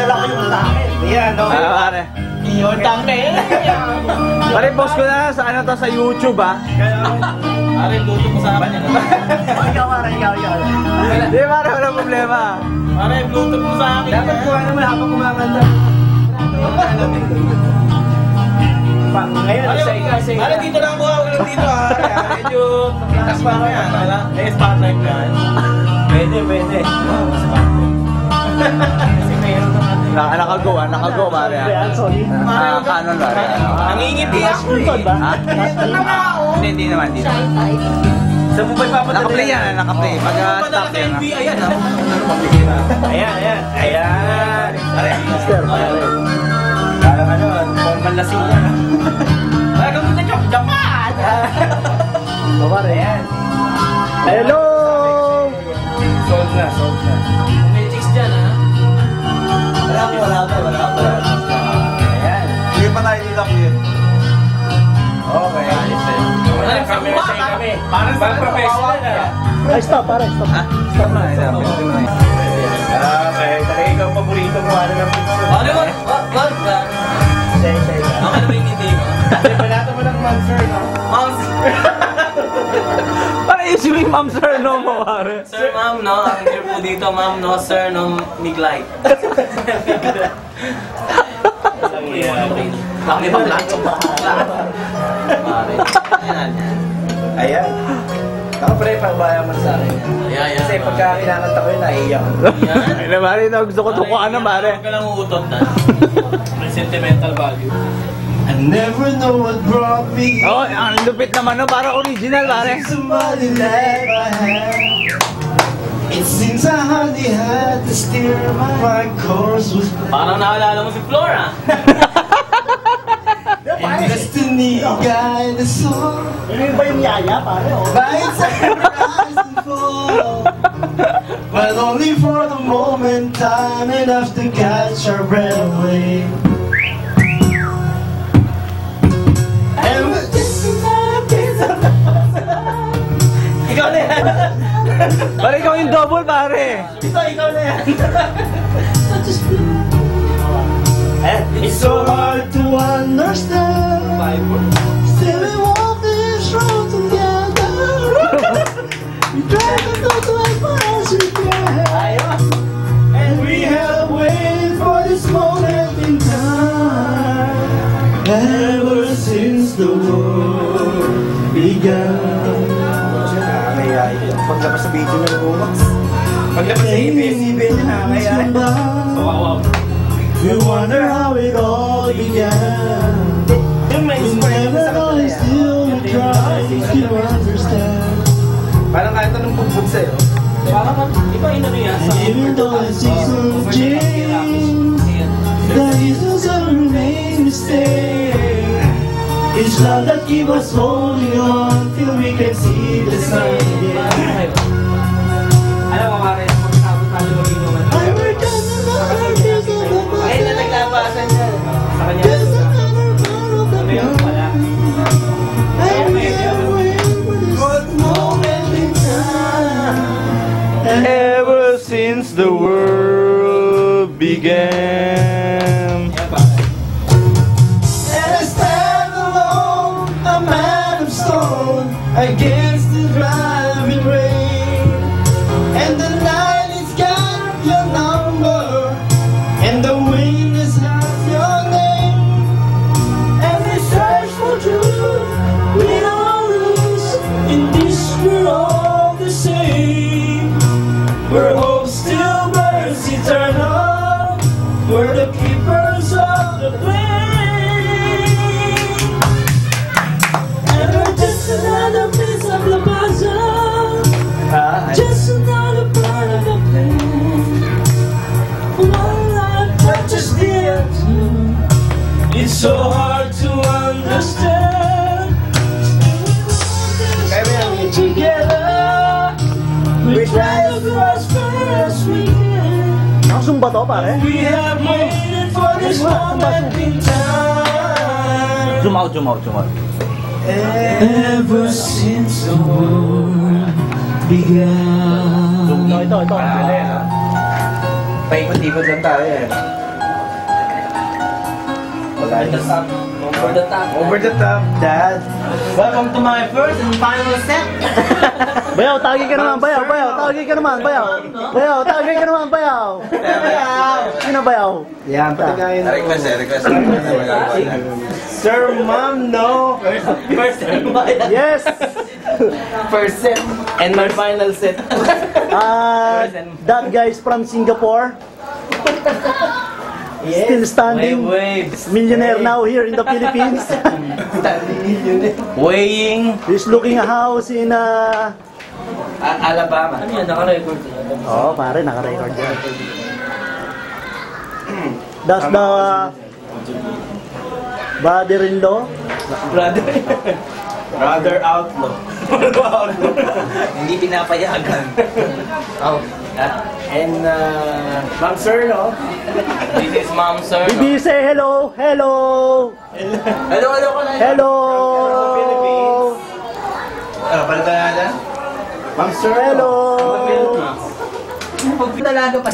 dinala ko yung akin. Yan, no? Pare. Yun, tangke. Pare, post ko na sa ano to sa YouTube ah. Pare, luto mo sa akin yan. Ikaw. Hindi pare, wala problema. Pare, luto mo sa akin. Dapat kuha naman habang kumakanta. Ngayon, isa. Pare, dito lang po ako dito ah. Medyo takas pa ako yan. May spotlight yan. Pwede. Kasi mayroon naman. Nakago pare. Sorry. Kanon pare. Nangingiti ako eh. ba? Ha? Hindi naman. Sa po ba ipapadala? Naka-play yan, naka-play. Pag-stop yan. Ayan ah. Ayan. Mister, pare. Parang ano, formal na sila. Ay, kamusta Japan? Pare, ayan. Hello! Sold na. May chicks dyan ah. Wala pa. Ayan. Hindi pa tayo dito clear. Okay. Ay, Camera sa check kami. Parang Parang professional ah. Ay, stop. Okay. Talaga ikaw paborito mo. Ano ng picture? Ano ba? What? Say. Ako na ba yung hindi ko? Kasi palato mo ng monster, no? Ma'am, Para isipin ma'am sir no mo pare. sir, ma'am, no? Ang here po dito, ma'am, no? Sir, no? Miglight. Bakit ba lang? Ayan. Ako pre, pagbayaman sa akin. Ayan. Kasi pagka kinakanta ko yun, naiiyak. Yan. Ay na pare, gusto ko tukuan na pare. Huwag ka lang uutot na. May sentimental value. I never know what brought me Oh, ang lupit naman no, para original pare. somebody like I had. It seems I hardly had to steer my course was Parang naalala mo si Flora. and destiny guide us all. Ano ba yung yaya, pare? By sunrise and fall, but only for the moment, time enough to catch our breath away. And with this is my piece of Ikaw na yan. Pare, ikaw yung double pare. Ikaw na yan. It's so hard to understand. Still we walk this road together. We try to go to as far as we can. And we have waited for this moment in time. Ever since the world began. Paglabas sa video niya ng Umax. Paglabas sa ABS-CBN niya, kaya. We wonder how it all began. Yung may We never know and still we try to understand. Parang kahit anong bugbog sa'yo. Parang, di ba inano yan? And even though the seasons change, the reasons that remain the same. It's love that keeps us holding on till we can see the sun again. Alam mo, Mare, pagkabot natin maging naman. I work on the Lord, there's a Ay, na naglabasan niya. Sa kanya. there's another part of the Ano yun world. pala? And we have waited for this moment in time. Ever since the world began. And I stand alone, a man of stone, against the driving rain. And the night is got your number, and the wind is has your name. And we search for truth, we don't lose. In this we're all the same. Where hope still burns eternal, we're the keepers of the flame. And we're just another piece of the puzzle, just another part of the plan. One life touches the other. It's so hard to understand. Still together, we try to go as far as we can. Nakasumba to pare. We have waited for this moment in time. Zoom out. Ever since the world began. Ito. Paikot-ikot lang tayo eh. guys. Over the top. Over the top, Dad. Welcome to my first and final set. Bayaw, tagi ka naman, bayaw, bayaw, tagi ka naman, bayaw. Bayaw, tagi ka naman, bayaw. Sino bayaw? Yan, patagayin. Request. Sir, Ma'am, no. First and final. Yes! First set. And my final set. That guy is from Singapore. Still standing. Waves. Millionaire now here in the Philippines. Weighing. He's looking a house in Alabama. Ano yan? Naka-record. oh, pare, naka-record yan. That's the brother-in-law. Brother outlaw. Hindi pinapayagan. Oh. And, Ma'am Sir, no? This is Mom, sir. Bibi, say hello, hello, Hello ka na. hello, Palitan natin. Ma'am Sir, hello. Talaga pa.